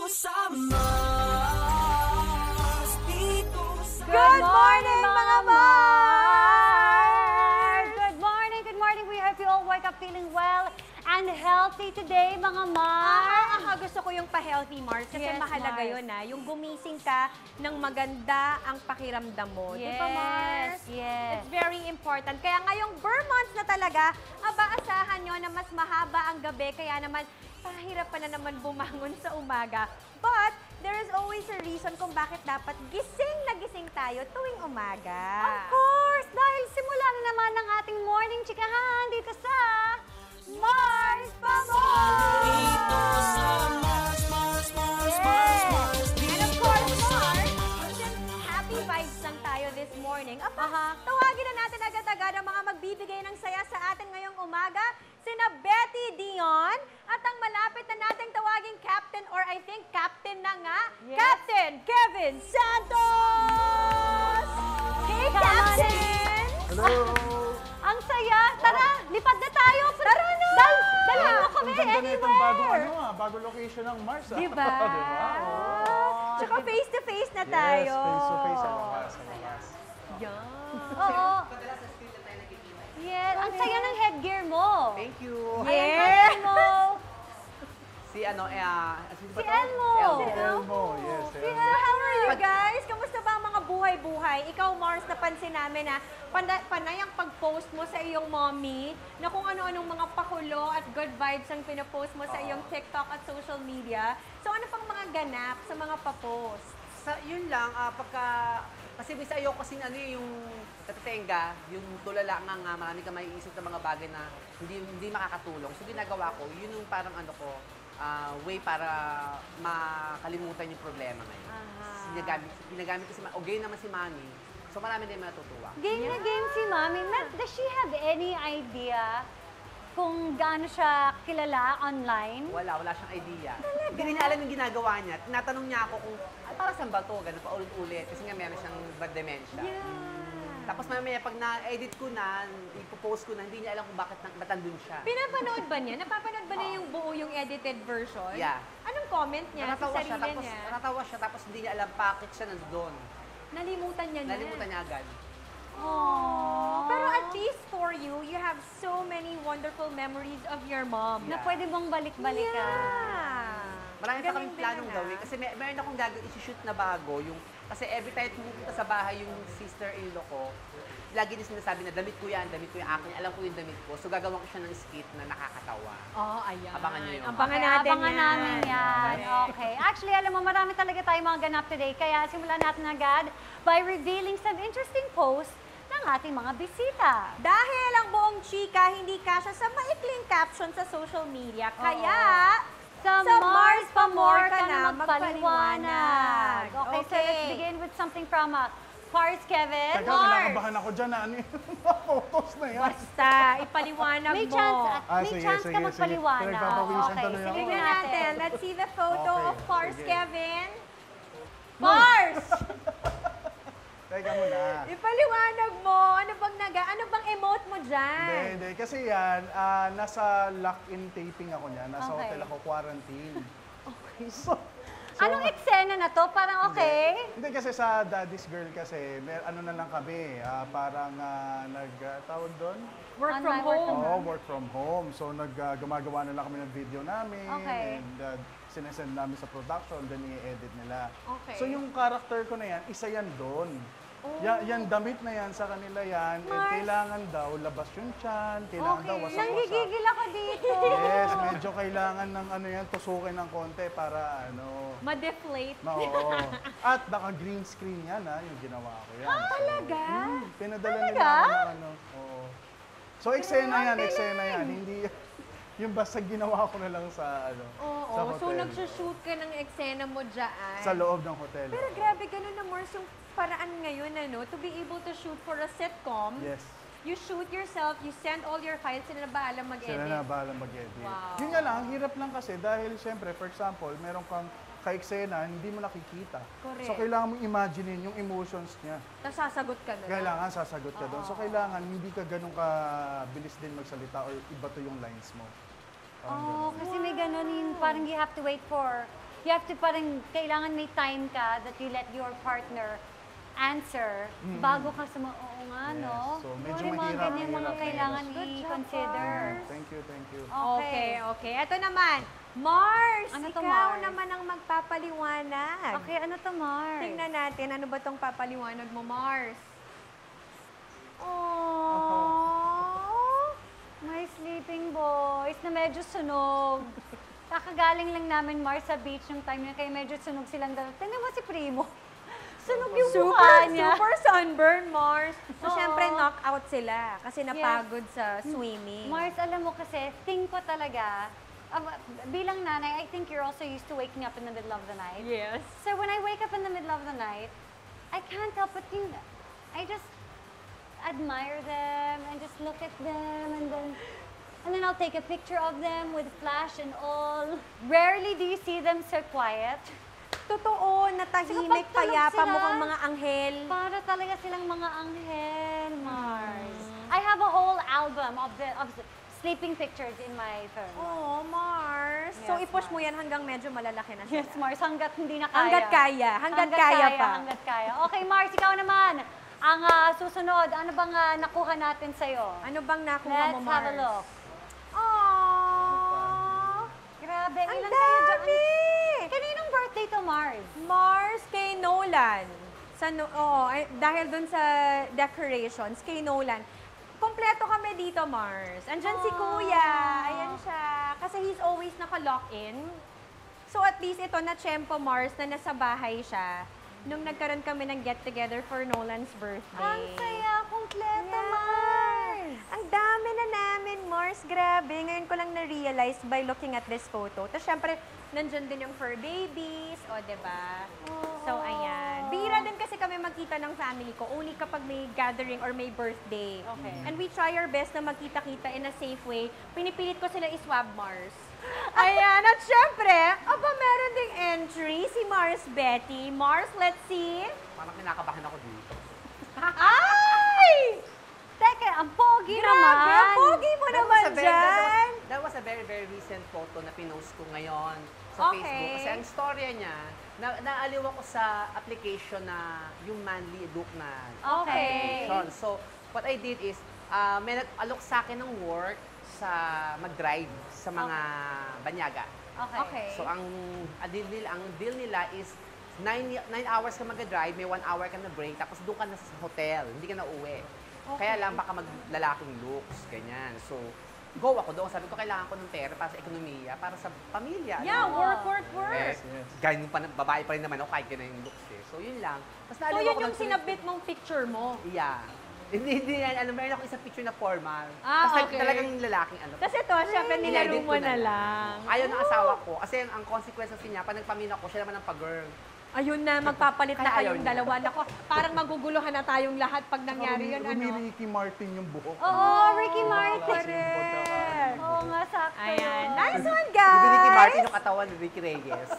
sa Mars, dito sa Good morning, mga Mars! Good morning. We hope you all wake up feeling well and healthy today, mga Mars. Gusto ko yung pa-healthy, Mars, kasi Yes, mahalaga Mars. yun, yung gumising ka ng maganda ang pakiramdam mo. Di ba, Mars? Yes. It's very important. Kaya ngayong Burr months na talaga, asahan nyo na mas mahaba ang gabi, kaya naman pahirap pa na naman bumangon sa umaga. But there is always a reason kung bakit dapat gising na gising tayo tuwing umaga. Of course! Dahil simula na naman ang ating morning chikahan dito sa Mars pa dito sa Mars, Mars, Mars, Mars, Mars, And of course, Mars, just happy vibes lang tayo this morning. Tawagin na natin agad-agad ang mga magbibigay ng saya sa atin ngayong umaga, sina Betty Dion, at ang malapit na nating tawaging Captain, or I think Captain na nga, Yes. Captain Kevin Santos! Hey, Come on Captain! Hello! Ang saya! Tara, lipad na tayo! Tara na! Dalhin mo kami Ang ganda na itong anywhere! bagong location ng Mars. Diba? Diba? Tsaka face-to-face na tayo. Yes, face-to-face sa wakas. Oo. Yes, ang saya ng headgear mo. Thank you. Ayan, Captain mo. Si ano, Si Elmo. Elmo, yes. Si Elmo. Elmo. How are you guys? Kamusta ba ang mga buhay-buhay? Ikaw, Mars, napansin namin na panay ang pag-post mo sa iyong mommy na kung ano-anong mga pakulo at good vibes ang pinapost mo sa iyong TikTok at social media. So ano pang mga ganap sa mga papost? Yun lang, kasi bisa ayoko kasi ano yung natatenga, yung tulala nga marami ka maiisip ng mga bagay na hindi makakatulong. So ginagawa ko, yun yung parang ano ko, way para makalimutan yung problema ngayon. Ginagamit ko game naman si Mami. So marami din matutuwa. Game na game si Mami. Does she have any idea kung gaano siya kilala online? Wala siyang idea. Hindi niya alam yung ginagawa niya. Tinatanong niya ako kung, para saan ba ito? Ganun pa ulit-ulit. Kasi nga meron siyang bad dementia. Tapos mamaya pag na-edit ko na, ipopost ko na, hindi niya alam kung bakit nandun siya. Pinapanood ba niya? Napapanood ba niya yung buo yung edited version? Yeah. Anong comment niya sa sarili niya? Natatawa siya, tapos hindi niya alam bakit siya nandun. Nalimutan niya na. Nalimutan niya agad. Aww. Pero at least for you, you have so many wonderful memories of your mom. Na pwede bang balik-balikan? Yeah. Marami pa kaming Galing din planong na. gawin. Kasi meron akong isi-shoot na bago. Kasi every time pumunta sa bahay yung sister-in-law ko, lagi niya sinasabi na damit ko yan akin. Alam ko yung damit ko. So gagawin ko siya ng skit na nakakatawa. Oh, ayan. Abangan niyo yun. Abangan Okay, natin abangan yan. namin yan. Okay. Actually, alam mo, marami talaga tayong mga ganap today. Kaya simulan natin agad by revealing some interesting posts ng ating mga bisita. Dahil ang buong chika hindi kasya sa maikling caption sa social media. Kaya, Sa Mars pa more ka na magpaliwanag. magpaliwanag. Okay, so let's begin with something from Pars Kevin. Teka, kinakabahan ako dyan na ano yung mga photos na yan. basta, ipaliwanag May mo. chance, may Sige, chance ka sige, sige. magpaliwanag. Pinagpapawisan Okay, tuloy sige ako. Tingnan natin. natin. Let's see the photo Okay, of Pars sige. Kevin. Pars! Teka muna. Ipaliwanag mo. Ano bang emote mo dyan? Hindi. Kasi yan, nasa lock-in taping ako niyan. Nasa Okay. hotel ako, quarantine. Okay. So, Anong eksena na to? Parang okay? Hindi kasi sa Daddy's Girl kasi, ano na lang kami, parang tawag doon? Work from Online work home. Oo, work from home. So gumagawa na lang kami ng video namin. Okay. And sinesend namin sa production, then i-edit nila. Okay. So yung character ko na yan, isa yan doon. Yan damit na yan, sa kanila yan. And Mars. kailangan daw labas yung tiyan, kailangan daw wasak-wasak. Nanggigigil ako dito. Yes, medyo kailangan ng tusukin ng konti para Ma-deflate. Oo. At naka-green screen yan yung ginawa ko yan. Talaga? Pinadala nila ako ng oo. So eksena yan. Hindi yung basta ginawa ko na lang sa sa Oo. hotel. So, nagsushoot ka ng eksena mo dyan. Sa loob ng hotel. Pero grabe, ganun na Mars yung paraan ngayon, to be able to shoot for a sitcom. Yes. You shoot yourself, you send all your files, sila na bahala mag-edit. Sila na bahala mag-edit. Wow. Yun nga lang, ang hirap lang kasi dahil siyempre, for example, meron kang ka-eksena, hindi mo nakikita. Correct. So kailangan mo imaginein yung emotions niya. Tapos sasagot ka na lang. Kailangan sasagot ka doon. So kailangan hindi ka ganun ka-bilis din magsalita or iba to yung lines mo. Oh, kasi may ganun yung parang you have to wait for you have to parang, kailangan may time ka that you let your partner answer bago ka oo nga, no? So, medyo Yung mga mahirap, ganyan mga mahirap. kailangan Good job, i-consider. Thank you, thank you. Okay. Ito naman. Mars, Ano to, ikaw Mars? naman ang magpapaliwanag. Okay, ano to, Mars? Tingnan natin, ano ba tong papaliwanag mo, Mars? Oh, my sleeping boys na medyo sunog. Kakagaling lang namin, Mars, sa beach yung time niya, kaya medyo sunog silang dalawa. Tingnan mo si Primo. Sunog yung mukha niya. Super sunburn, Mars. So, Oo. syempre, knockout sila kasi napagod sa swimming. Mars, alam mo kasi, think ko talaga, bilang nanay, I think you're also used to waking up in the middle of the night. Yes. So when I wake up in the middle of the night, I can't help but think, I just admire them and just look at them and then I'll take a picture of them with flash and all. Rarely do you see them so quiet. Totoo, natahimik, Saka pagtulog payapa, sila, mukhang mga anghel. Para talaga silang mga anghel, Mars. I have a whole album of the sleeping pictures in my phone. Oh, Mars. So, Yes, i-push mo Mars. yan hanggang medyo malalaki na sila. Yes, Mars, hanggat hindi na kaya. Hanggat kaya. Hanggat kaya pa. Hanggat kaya. Okay, Mars, ikaw naman. Ang susunod, ano bang nakuha natin sa'yo? Ano bang nakuha mo, Let's Mars? have a look. Aww. Grabe, Ang ilan kayo dyan? dami! Kaninong birthday to, Mars? Mars kay Nolan. Dahil dun sa decorations, kay Nolan. Kompleto kami dito, Mars. Andyan si Kuya. Ayan siya. Kasi he's always naka-lock-in. So at least ito na tiyempo, Mars, na nasa bahay siya nung nagkaroon kami ng get-together for Nolan's birthday. Ang saya, kompleto, Yes. Mars. Ang dami na namin, Mars. Grabe. Ngayon ko lang na-realize by looking at this photo. Tapos syempre, nandyan din yung fur babies. O, diba? So, ayan. Bira din kasi kami magkita ng family ko only kapag may gathering or may birthday. Okay. And we try our best na magkita-kita in a safe way. Pinipilit ko sila iswab Mars. Ayan. At syempre, meron ding entry si Mars Betty. Mars, let's see. Parang kinakabahan ako dito. Ay! Teka, ang pogi Grabe, naman. pogi mo naman dyan. That was a very, very recent photo na pinost ko ngayon sa Okay. Facebook. Kasi ang storya niya, naaliw ako sa application na yung Manly Look na Okay. application. So, what I did is, may nag-alok sa akin ng work sa mag-drive sa mga banyaga. Okay. So, ang deal nila is 9 hours ka mag-drive, may 1 hour ka na break, tapos doon ka na sa hotel, hindi ka na uwi. Kaya lang baka maglalaking looks, ganyan. So, go ako doon. Sabi ko, kailangan ko ng pera para sa ekonomiya, para sa pamilya. Yeah, ano? work. Eh, Yes. ganyan pa, babae pa rin naman ako, kahit ganyan yung looks eh. So, yun lang. Tapos So, naaliw yun ako yung ng- sinabit mong picture mo. Yeah. Hindi yan. Meron ako isang picture na formal. Ah, Tapos okay. talagang lalaking ano. Tapos ito, syempre nilaro Inedit mo ko na lang. Ayaw ng asawa ko. Kasi ang consequence kasi niya, pag nagpamina ko, siya naman ang pag-girl. Ayun na, magpapalit na Kaya ayaw kayong niya. dalawa. Nako, parang maguguluhan na tayong lahat pag nangyari yun. Ano? Ricky Martin yung buhok. Oo, Ricky Martin. Correct. Oo nga, sakto Ayan. yun. Nice one, Hindi Ricky guys! Martin yung katawan ni Ricky Reyes.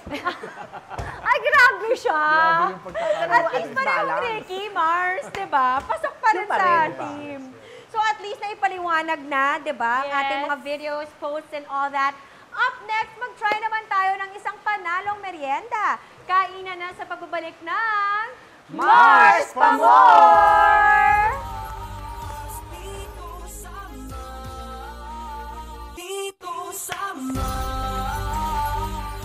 Ay, grabe siya. Grabe yung pagkakala. At least parehong Balance. Ricky, Mars, di ba? Pasok pa rin Yung pa sa rin, di ba? team. So at least na ipaliwanag na, di ba? Ang Yes. ating mga videos, posts, and all that. Up next, mag-try naman tayo ng isang panalong merienda. Kainan na sa pagbabalik ng Mars pa More! Dito sa Dito sa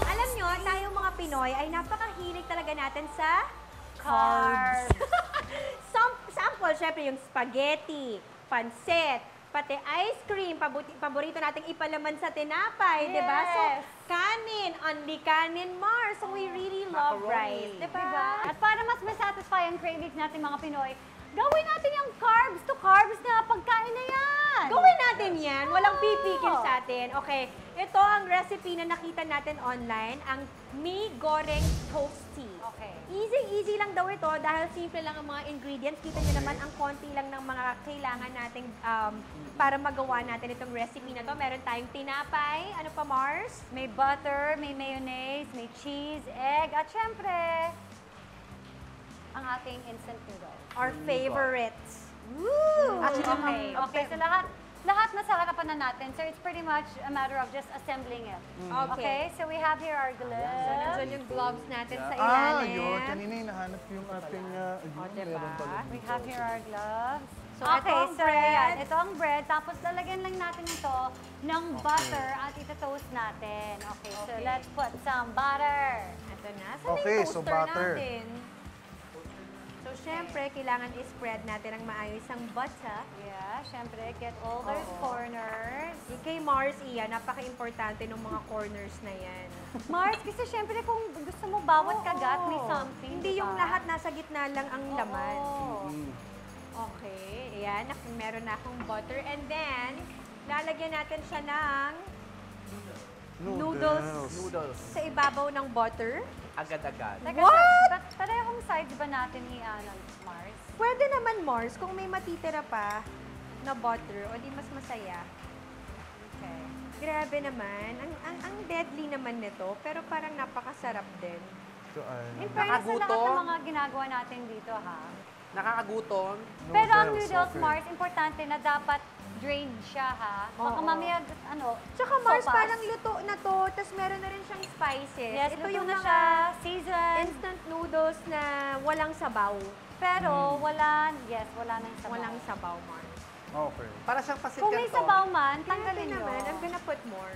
Alam nyo, tayong mga Pinoy ay napakahilig talaga natin sa carbs. Sample, syempre yung spaghetti, pancit, pati ice cream, paborito nating ipalaman sa tinapay, di ba? So, Yes. kanin, only kanin, Mars. So, we really love rice, Macaroni. di ba? Diba? At para mas masatisfy ang cravings natin mga Pinoy, gawin natin yung carbs to carbs na pagkain na yan. Gawin natin yan. Walang Oo. pipikil sa atin. Okay, ito ang recipe na nakita natin online, ang mi goreng toasty. Okay. Easy lang daw ito dahil simple lang ang mga ingredients. Kita nyo naman ang konti lang ng mga kailangan nating para magawa natin itong recipe na to. Meron tayong tinapay. Ano pa, Mars? May butter, may mayonnaise, may cheese, egg, at syempre, ang ating instant noodles. Our favorites. Woo! Okay. Okay, so lahat nasa harapan na natin. So it's pretty much a matter of just assembling it. Okay. Okay, so we have here our So, gloves. nandyan yung gloves natin sa Ah, ilalim. yun. Kanina hinahanap yung ating... O, diba? meron pala We dito. have here our gloves. So, ito ang so bread. yan. Ito ang bread. Tapos lalagyan lang natin ito ng butter at ito-toast natin. Okay, so Okay. let's put some butter. Ito na. Saan Okay, yung so toaster butter. natin? So, syempre, kailangan i-spread natin ang maayos ang butter. Yeah, syempre, get all those Oo. corners. Kay Mars, Iya, napaka-importante ng mga corners na yan. Mars, kasi syempre kung gusto mo bawat kagat, may Oo. something. Hindi diba? yung lahat nasa gitna lang ang laman. Oo. Okay, ayan, meron na akong butter. And then, lalagyan natin siya ng noodles. Noodles. Sa ibabaw ng butter. Agad-agad. Teka, What? parehong sides ba natin i-ano, Mars? Pwede naman, Mars, kung may matitira pa na butter, o di mas masaya. Okay. Grabe naman. Ang deadly naman nito, pero parang napakasarap din. So, In fairness sa lahat ng Nakagutom. mga ginagawa natin dito, ha? Nakakagutom. Pero ang Noodles, noodles, okay. Mars, importante na dapat drained siya, ha? Baka Oo. mamaya, ano, Tsaka Mars, sopas. parang luto na to, tapos meron na rin siyang spices. Yes, Ito luto yung na mga siya, seasoned. instant noodles na walang sabaw. Pero wala nang sabaw. Walang sabaw, Mars. Okay. Para siyang pasit Kung may canton. sabaw man, Grabe tanggalin nyo. naman, I'm gonna put more.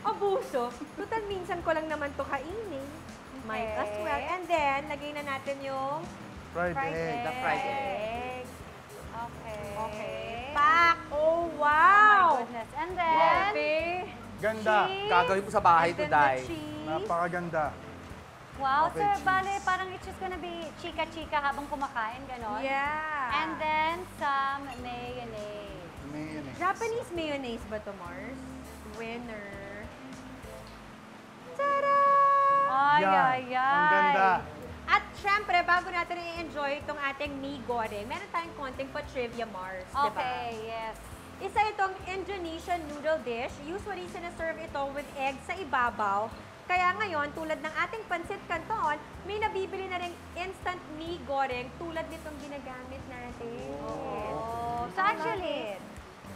Abuso. Total, minsan ko lang naman to kainin. Might as Okay. well. And then, lagay na natin yung Fried egg. The fried egg. egg. Okay. Okay. Pak! Oh, Oh wow! my goodness. And then, Okay. Ganda. cheese. Gagawin mo sa bahay And to, then the Day. cheese. Napakaganda. Wow, Okay, so cheese. bale, parang it's just gonna be chika-chika habang kumakain, ganon. Yeah. And then, some mayonnaise. Mayonnaise. Japanese mayonnaise ba to, Mars? Winner. Tada! Ay, Yan. ay, ay. Ang ganda. At syempre, bago natin i-enjoy itong ating mee goreng, meron tayong konting pa-trivia, Mars. diba? Okay, yes. Isa itong Indonesian noodle dish. Usually, sinaserve ito with egg sa ibabaw. Kaya ngayon, tulad ng ating pancit canton, may nabibili na rin instant mee goreng tulad nitong ginagamit natin. Oh. So actually,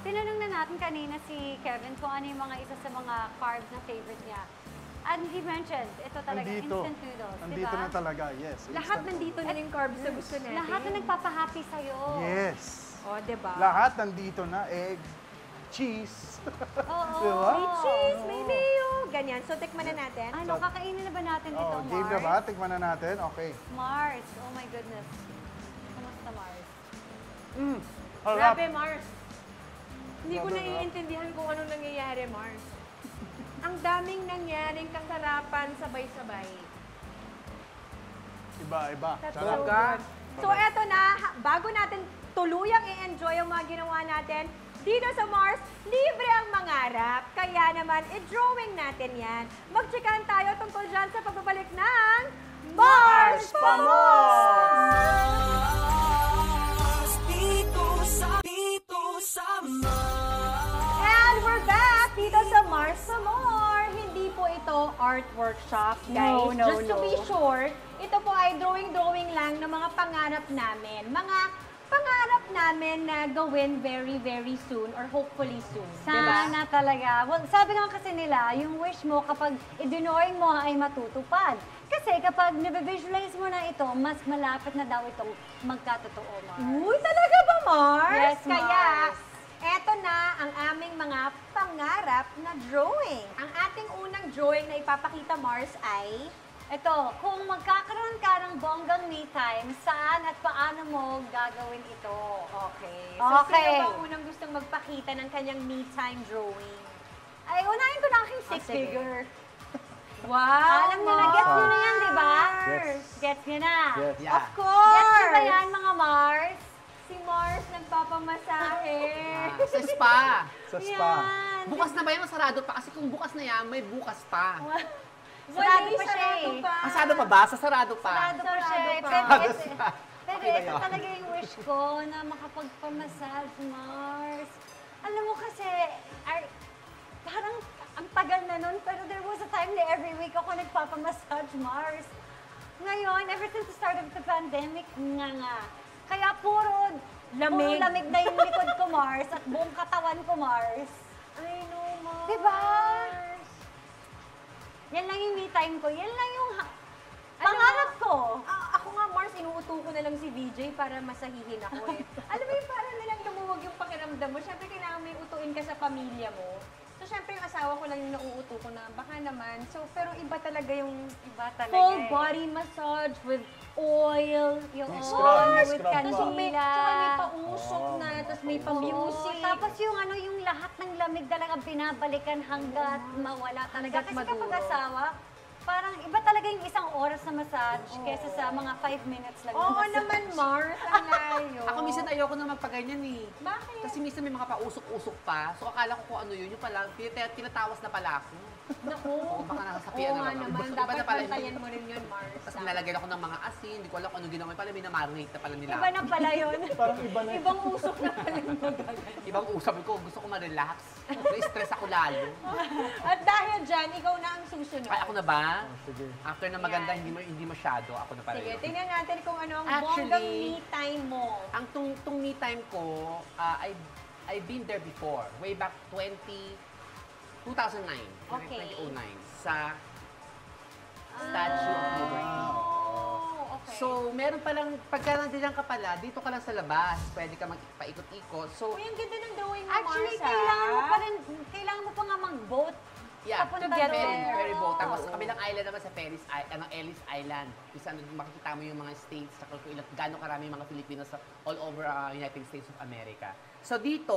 tinanong na natin kanina si Kevin kung ano yung mga isa sa mga carbs na favorite niya. And he mentioned, ito talaga, Nandito. instant noodles, di Nandito ba? na talaga, yes. Lahat Instant nandito na yung carbs na gusto natin. Lahat na nagpapahappy sa'yo. Yes. O, diba? Lahat nandito na. Egg, cheese. Oo. Diba? May cheese, may mayo, ganyan. So, tikman na natin. Ano, kakainin na ba natin ito, Oh, Mars? game na ba? Tikman na natin. Okay. Mars, oh my goodness. Kumusta, Mars? Harap. Grabe, Mars. Hindi ko Grabe, naiintindihan kung anong nangyayari, Mars. Ang daming nangyaring kasarapan sabay-sabay. Iba. That's Sarap. so good. So, eto na, bago natin tuluyang i-enjoy ang mga ginawa natin, dito sa Mars, libre ang mangarap. Kaya naman, i-drawing natin yan. Magtsikan tayo tungkol dyan sa pagbabalik ng Mars pa Mars, dito sa Mars. And we're back dito sa Mars sa More. Hindi po ito art workshop, guys. No, Just to be short, ito po ay drawing lang ng mga pangarap namin. Mga pangarap namin na gawin very, very soon or hopefully soon. Sana talaga. Well, sabi nga kasi nila, yung wish mo kapag idinrawing mo ay matutupad. Kasi kapag nabivisualize mo na ito, mas malapit na daw itong magkatotoo, Mars. Uy, talaga ba, Mars? Yes, Kaya, Mars. eto na ang aming mga pangarap na drawing. Ang ating unang drawing na ipapakita, Mars, ay Ito, kung magkakaroon ka ng bonggang me time, saan at paano mo gagawin ito? okay. So, Okay. sino ba unang gustong magpakita ng kanyang me time drawing? Ay, unahin ko na aking Oh, six sige. figure. Wow! Alam niyo na, gets niyo na yan, di ba? Yes. Gets niyo na. Yes. Yeah. Of course! Gets niyo ba yan, mga Mars? Si Mars nagpapamasahe. Sa spa. Sa spa. Yan. Bukas na ba yan o sarado pa? Kasi kung bukas na yan, may bukas pa. Sarado pa siya sarado eh. pa. Masado pa ba? Sa sarado pa. Sarado pa siya. eh. pa. Pero ito, pero Okay ba ito yun? talaga yung wish ko na makapagpamassage, Mars. Alam mo kasi, parang ang tagal na nun, pero there was a time na every week ako nagpapamassage, Mars. Ngayon, ever since the start of the pandemic, nga. Kaya puro lamig na yung likod ko, Mars, at buong katawan ko, Mars. I know, Mars. Diba? Yan lang yung me time ko. Yan lang yung lang si VJ para masahihin ako eh. Alam mo yung para nilang lumuwag yung pakiramdam mo. Siyempre, kailangan may utuin ka sa pamilya mo. So, siyempre, yung asawa ko lang yung nauuto ko na baka naman. So, pero iba talaga yung full body massage with oil. Yung May oil scrub, may with scrub pa. Tapos may, kanila. tsaka may pausok na, tapos may Oo, pa-music. tapos yung ano, yung lahat ng lamig talaga binabalikan hanggat mawala talaga. Hanggat Kasi maduro. kapag asawa, parang iba talaga yung isang oras na massage kesa sa mga 5 minutes lang. na Oo massage. naman, Mars. Ang layo. Ako minsan ayoko na magpaganyan eh. Bakit? Kasi minsan may mga pausok-usok pa. So akala ko kung ano yun pala, tinatawas na pala ako. Naku. O baka nasasapian Oo na nga lang. naman. Iba Dapat na pala yun. bantayan mo rin yun, Mars. Tapos nilalagyan ako ng mga asin, hindi ko alam kung ano ginawa. Pala may na-marinate na pala nila. Iba na pala yun. Parang iba na. Ibang usok na pala yung magaganyan. Ibang usap ko, gusto ko ma-relax. Na-stress ako lalo. At dahil dyan, ikaw na ang susunod. Ay, ako na ba? Sige. After na maganda, Yan. hindi masyado. Ako na pala Sige, yun. tingnan natin kung ano ang Actually, bonggang me time mo. Ang tung me time ko, I've been there before. Way back 2009. Okay. 2009. Sa Statue of Liberty. Oh, okay. So, meron palang, pagka nandiyan ka pala, dito ka lang sa labas, pwede ka magpaikot-ikot. So, Uy, ang ganda ng drawing mo, Actually, Mars, kailangan mo pa nga mag-boat. yeah, Papunta ferry, there. ferry boat. Tapos, Oo. sa kabilang island naman sa Ellis Island. Isa makikita mo yung mga states, saka kung gaano karami yung mga Filipinos sa all over United States of America. So, dito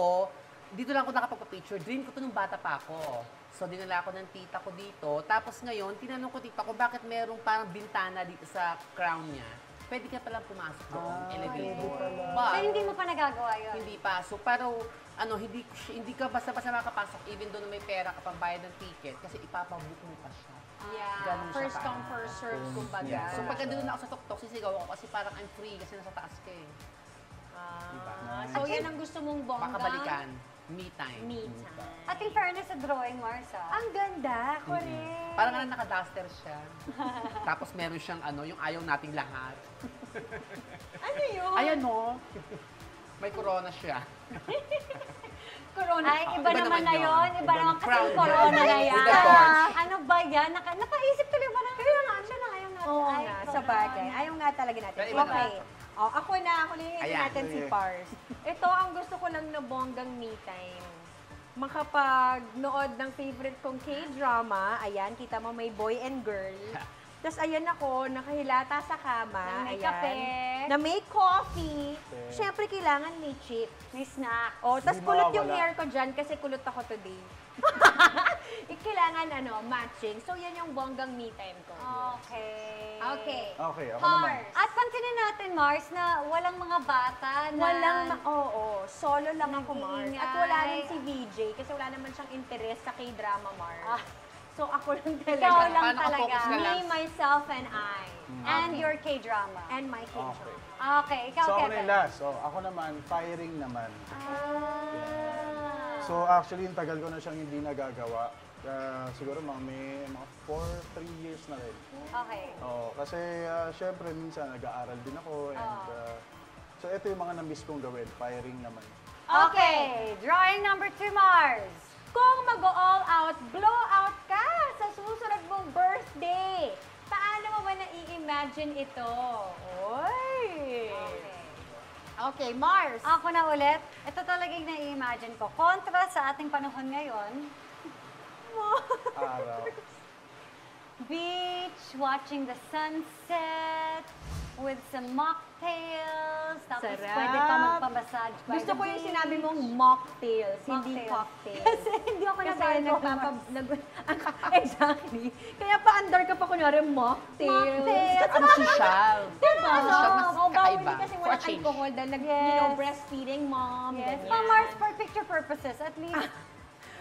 lang ako nakapagpa-picture. Dream ko to nung bata pa ako. So, dinala ako ng tita ko dito. Tapos ngayon, tinanong ko tita ko, bakit merong parang bintana dito sa crown niya? Pwede ka palang pumasok doon, elevator. So, hindi mo pa nagagawa yun. Hindi pa. So, pero, hindi ka basta-basta makapasok even doon may pera ka pambayad ng ticket kasi ipapabook mo pa siya. Yeah, Ganun siya first ka. come, first serve, kumbaga. Yeah. So, pagka doon ako sa tuktok, sisigaw ako kasi parang I'm free kasi nasa taas ka eh. So, yan ang gusto mong bongga? Baka balikan. Me time. Me time. At in fairness sa drawing, Marsa. Ang ganda, correct. Parang naka-duster siya. Tapos meron siyang yung ayaw nating lahat. Ano yun? Ayan mo. May corona siya. Corona. Ay, iba naman na yun. yun. Iba naman kasi Crown yung corona yun. na yan. With the torch. Ano ba yan? Napaisip tuloy ba na? Kaya nga, siya lang ayaw natin. Oo Ay, nga, corona. sa bagay. Ayaw nga talaga natin. Pero iba Okay. Oh, ako na Ayan. natin si Sige. Pars. Ito ang gusto ko lang na bonggang me time. Makapag-nood ng favorite kong K-drama. Ayan, kita mo may boy and girl. Tapos ayan ako, nakahilata sa kama. Na may ayan, kape. Na may coffee. Okay. Siyempre, kailangan may chips. May snack. Oh, tapos Hindi kulot yung mawawala. hair ko dyan kasi kulot ako today. Kailangan matching. So, yan yung bonggang me time ko. Okay. Okay. Okay, ako naman. Mars. At pansinin natin, Mars, na walang mga bata na... Oo, solo lang ako, Mars. Nag-iingay. At wala rin si VJ kasi wala naman siyang interest sa K-drama, Mars. Ah. So, ako lang Ikaw talaga. lang Paano ka talaga. focus ka lang? Me, myself, and I. And your K-drama. And my K-drama. Okay. Okay, ikaw, So, ako na Kevin. yung last. So, ako naman, firing naman. Ah. So, actually, yung tagal ko na siyang hindi nagagawa. Siguro may mga 3 years na rin. Okay. Oo, kasi syempre minsan nag-aaral din ako and so ito yung mga na-miss kong gawin, firing naman. Okay, drawing number 2, Mars. Kung mag-all out, blow out ka sa susunod mong birthday, paano mo ba nai-imagine ito? Oy! Okay. Okay, Mars. Ako na ulit. Ito talagang nai-imagine ko. Kontra sa ating panahon ngayon. Araw. Beach, watching the sunset, with some mocktails. Tapos Sarap. pwede pa magpamassage by Gusto the ko yung beach. sinabi mong mocktails, hindi Mocktails. cocktails. Kasi hindi ako Kasi nag-alcohol. exactly. Kaya pa-under ka pa kunwari mocktails. Mocktails. Ano social? Diba? Social, mas Oh, bawal kakaiba. din kasi For walang a change. alcohol dahil Yes. breastfeeding mom. Yes. ganyan. Pa Mars, for picture purposes, at least.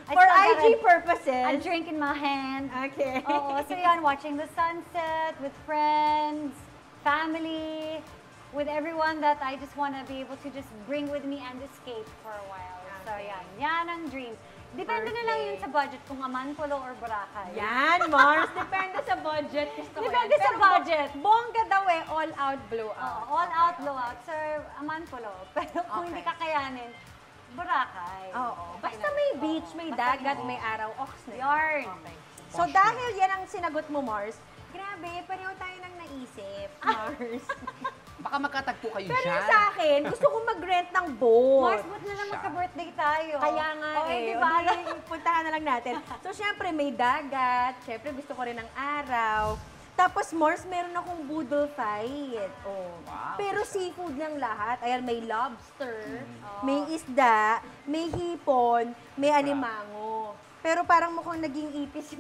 I For still got IG a purposes. drink in my hand. Okay. Oo, so yan, watching the sunset with friends, family, with everyone that I just want to be able to just bring with me and escape for a while. So Okay. yan ang dream. Depende na lang yun sa budget kung Amanpulo or Boracay. Yan, Mars. Depende sa budget. Gusto ko Depende yan. sa Pero budget. Bongga daw eh, all out, blow out. All out, blow out, sir, Amanpulo. Pero kung Okay. hindi kakayanin, Boracay. Oo. Okay Basta na. may beach, may Basta dagat, beach. may araw, ox na. Yarn. Okay. So dahil yan ang sinagot mo, Mars, grabe, pareho tayo nang naisip, Mars. Baka magkatagpo kayo Pero dyan. yung sa akin, gusto ko mag-rent ng boat. Mars, ba't na lang magka-birthday tayo? Kaya nga Okay, eh. di ba? O, di, puntahan na lang natin. So, syempre, may dagat. Syempre, gusto ko rin ng araw. Tapos, Mars, meron akong boodle fight. Oh. Wow. Pero seafood ng lahat. Ayan, may lobster, may isda, may hipon, may alimango. Pero parang mukhang naging ipis.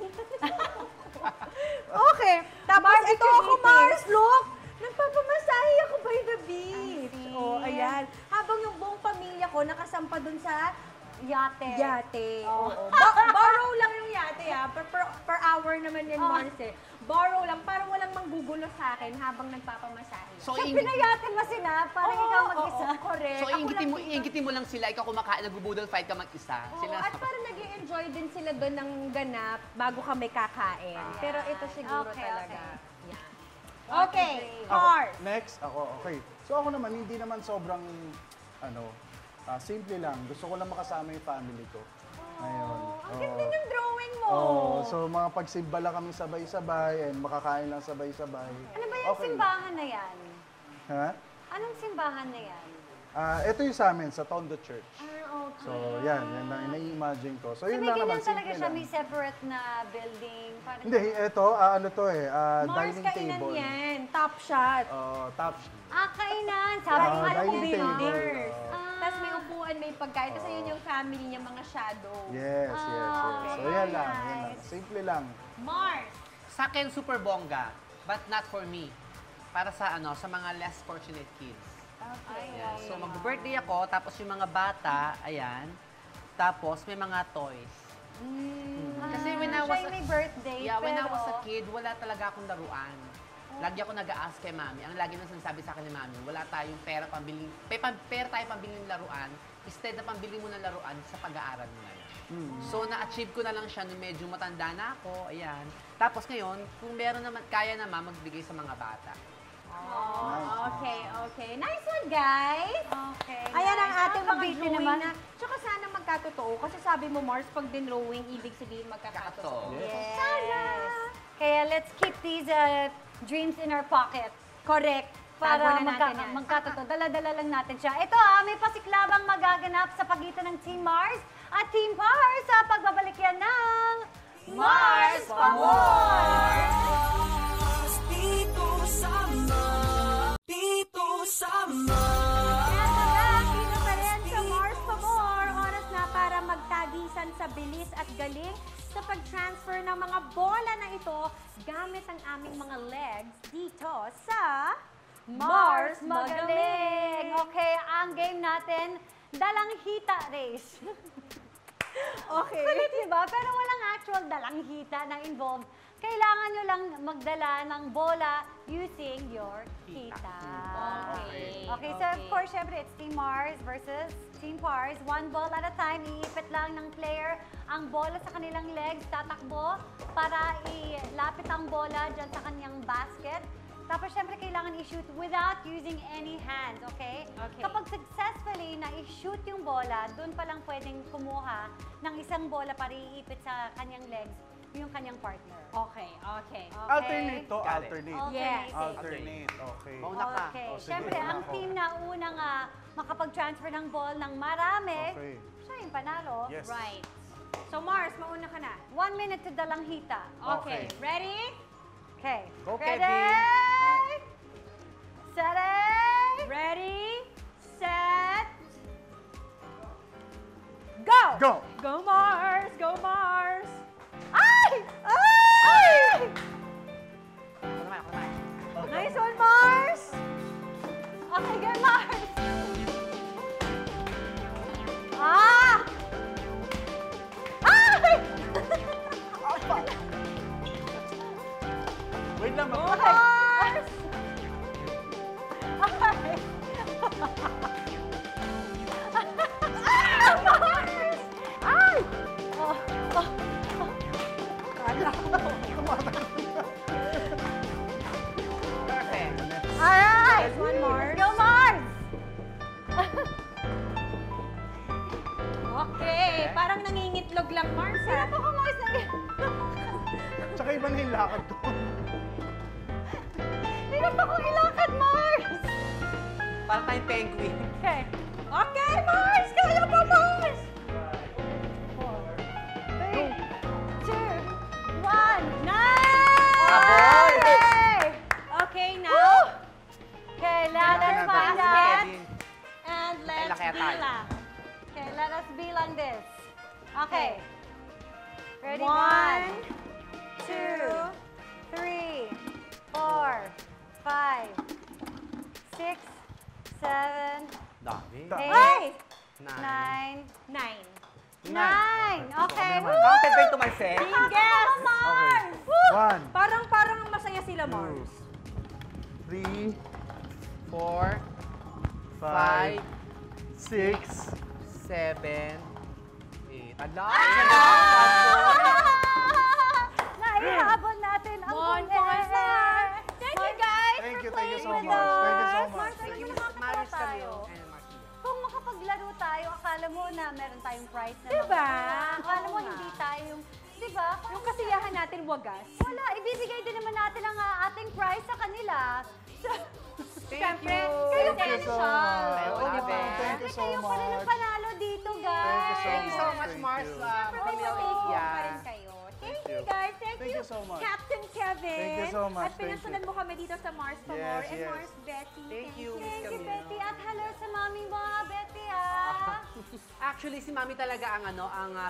Okay. Tapos, ito ako, Mars. Look! Nagpapamasahe ako by the beach. see. Oh, ayan. Habang yung buong pamilya ko nakasamba dun sa Yate. yate. Oh. Oo. Borrow lang yung yate, ha? Per hour naman yan, Oh. Mars, eh. Borrow lang, parang walang manggugulo sa akin habang nagpapamasahe. So, So, ingit- pinayate mo sila, parang ikaw mag-isa. Oo, correct. so Ako iingitin mo lang sila, ikaw kumakain, nag-boodle fight ka mag-isa. Oo, Sila, at parang nag-i-enjoy din sila doon ng ganap bago kami kakain. Pero ito siguro Okay, talaga. okay. Yan. Okay, Ako, Mars. next, ako, okay. So ako naman, hindi naman sobrang, simple lang. Gusto ko lang makasama yung family ko. Ngayon. Ang ganda ng drawing mo. So mga pagsimba lang kami sabay-sabay and makakain lang sabay-sabay. Ano ba yung Okay. simbahan na yan? Ha? Anong simbahan na yan? Ito yung sa amin, sa Tondo Church. Okay. So yan lang nai-imagine ko. So So, yun may lang naman, ganyan talaga simple siya, lang. may separate na building. Parang Hindi, ito, Mars, dining kainan table. yan. Top shot. Top. Kainan. Sabi ko, alam ko dining building. table. Tapos may upuan, may pagkain. Tapos ayun yung family niya, mga shadow. Yes. So yan lang, yan lang. Simple lang. Mars. sa akin, super bongga, but not for me. Para sa sa mga less fortunate kids. Ayan. So, mag-birthday ako, tapos yung mga bata, ayan. Tapos, may mga toys. Kasi when I was Siya yung may birthday, when I pero... was a kid, wala talaga akong laruan. Lagi ako nag-a-ask kay mami. Ang lagi nang sinasabi sa akin ni mami, wala tayong pera pambili, pera tayo pambili ng laruan, instead na pambili mo ng laruan sa pag-aaral mo na yan. So, na-achieve ko na lang siya nung medyo matanda na ako, ayan. Tapos ngayon, kung meron naman, kaya naman magbigay sa mga bata. Okay. Nice one, guys. Okay. Ayan ang nice. ating mga Nakakabiti drawing naman. na. Tsaka sana magkatotoo. Kasi sabi mo, Mars, pag dinrowing, ibig sabihin magkakatotoo. Kakatotoo. Yes. Sana. Kaya let's keep these dreams in our pocket. Correct. Para Tago na natin yan. magkatotoo. Dala-dala lang natin siya. Ito may pasiklabang magaganap sa pagitan ng Team Mars at Team Pars sa pagbabalik yan ng Mars Pamor! Dito sama, dito sama. Kaya dito pa rin sa Mars Pamor. Oras na para magtagisan sa bilis at galing sa pag-transfer ng mga bola na ito gamit ang aming mga legs dito sa Mars Magaling! Okay, ang game natin, dalang hita race. Okay. Kulit, diba? Pero walang actual dalang hita na involved. Kailangan nyo lang magdala ng bola using your hita. Okay, so of course, syempre, it's Team Mars versus Team Pars. One ball at a time, iipit lang ng player ang bola sa kanilang legs, tatakbo para ilapit ang bola dyan sa kanyang basket. Tapos, syempre, kailangan i-shoot without using any hands, okay? Okay. Kapag successfully na i-shoot yung bola, doon pa lang pwedeng kumuha ng isang bola para iipit sa kanyang legs yung kanyang partner. Okay. Alternate to, Got it. alternate. Yes. Alternate, okay. Mauna ka. Okay. Oh, sige. Syempre, ang Ako. team na unang makapag-transfer ng ball ng marami, Okay. siya yung panalo. Yes. Right. So, Mars, mauna ka na. 1 minute to dalang hita. Okay. Ready? Okay. Go, Ready? Kevin. Steady? Ready, set, go! Go! Go Mars! Go Mars! Ay! Ay! Ako naman. Nice one, Mars! Okay, go Mars! Ah! Ay! Wait lang, Go mag- Mars! Ay! Ay! Oh, oh. Perfect. Alright! Nice one, Mars. Go Mars! Okay, parang nangingitlog lang, Mars, ha? Hirap ako Mars na Tsaka iba na yung lakad ko. Hirap ako ilakad, Mars! tayong penguin. Okay. Okay, Mars! Kaya pa, Mars! 3, 2, 1. Nice! Abol! Okay, now, Okay, now let's Kailangan find natin. out. Kevin. and let's Kailan kaya tayo? bilang. Okay, let us bilang this. Okay. Ready? 1, 2, 3, 4, 5, 6, 7, Dami. 8, Ay! 9. 9. 9. 9. Okay. Counted by to myself. Yes! Okay. Woo! 1, Parang masaya sila, Mars. 3, 4, 5, 5, 6, 7, 8. Ala! Naihabol natin ang 1 buong point air. more. Thank you, guys! Thank you for so playing much. with Thank you so us. much. Mars, Thank thank you. you naman Maris tayo. Camille and Marcia. Kung makapaglaro tayo, akala mo na meron tayong prize na Diba? Akala mo Oo nga. hindi tayo, diba? Yung kasiyahan natin wagas. Wala, ibibigay din naman natin ang ating prize sa kanila. So, Thank Siyempre, you. kayo Thank you so much. All the best. Thank you so kayo pa rin ang much. panalo dito, guys. Thank you so much. much, Thank Mars. you. Siyempre, may Camille, take home yeah. pa rin kayo. Thank you, you. guys. Thank Thank you, you so much. Captain Kevin. Thank you so much. At Thank pinasunan you. mo kami dito sa Mars Pamor Yes, and yes. Mars Betty. Thank you, Miss Thank you, Camille. Betty. At hello sa mami mo, Betty, Actually, si Mami talaga ang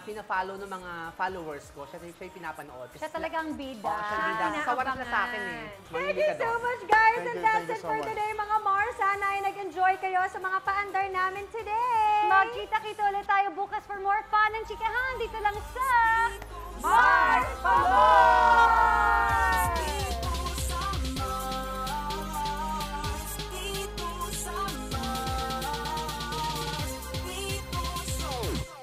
pina-follow ng mga followers ko. Siya yung pinapanood. Siya talagang bida. Oo, siya bida. Sawa na sila sa akin eh. Thank Mamili you ka so doon. much, guys. Thank And you, that's thank you it so for much. today, mga Mars. Sana ay nag-enjoy kayo sa mga paandar namin today. Magkita-kita ulit tayo bukas for more fun and chikahan dito lang sa Mars Pamor!